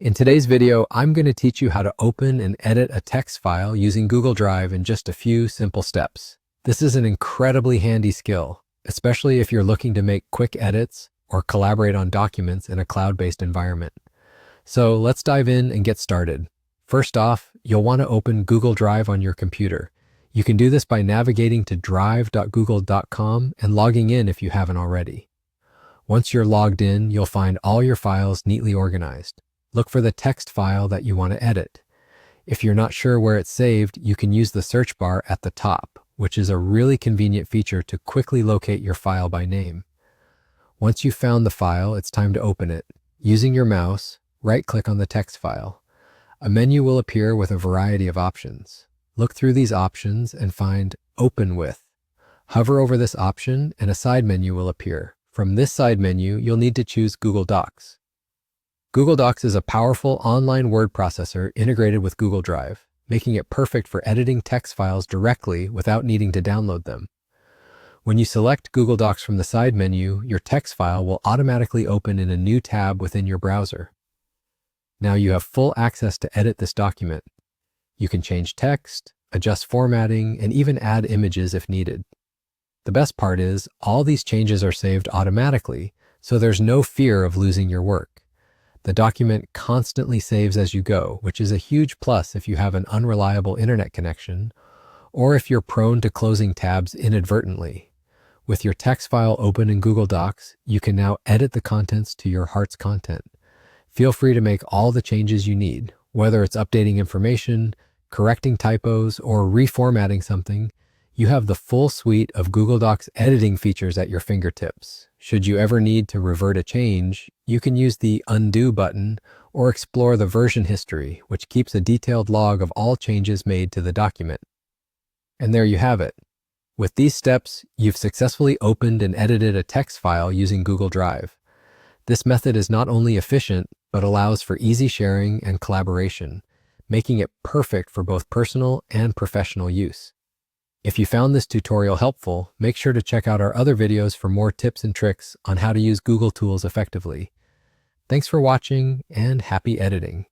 In today's video, I'm going to teach you how to open and edit a text file using Google Drive in just a few simple steps. This is an incredibly handy skill, especially if you're looking to make quick edits or collaborate on documents in a cloud-based environment. So let's dive in and get started. First off, you'll want to open Google Drive on your computer. You can do this by navigating to drive.google.com and logging in if you haven't already. Once you're logged in, you'll find all your files neatly organized. Look for the text file that you want to edit. If you're not sure where it's saved, you can use the search bar at the top, which is a really convenient feature to quickly locate your file by name. Once you've found the file, it's time to open it. Using your mouse, right-click on the text file. A menu will appear with a variety of options. Look through these options and find Open With. Hover over this option and a side menu will appear. From this side menu, you'll need to choose Google Docs. Google Docs is a powerful online word processor integrated with Google Drive, making it perfect for editing text files directly without needing to download them. When you select Google Docs from the side menu, your text file will automatically open in a new tab within your browser. Now you have full access to edit this document. You can change text, adjust formatting, and even add images if needed. The best part is, all these changes are saved automatically, so there's no fear of losing your work. The document constantly saves as you go, which is a huge plus if you have an unreliable internet connection, or if you're prone to closing tabs inadvertently. With your text file open in Google Docs, you can now edit the contents to your heart's content. Feel free to make all the changes you need, whether it's updating information, correcting typos, or reformatting something. You have the full suite of Google Docs editing features at your fingertips. Should you ever need to revert a change, you can use the Undo button or explore the version history, which keeps a detailed log of all changes made to the document. And there you have it. With these steps, you've successfully opened and edited a text file using Google Drive. This method is not only efficient, but allows for easy sharing and collaboration, making it perfect for both personal and professional use. If you found this tutorial helpful, make sure to check out our other videos for more tips and tricks on how to use Google tools effectively. Thanks for watching and happy editing.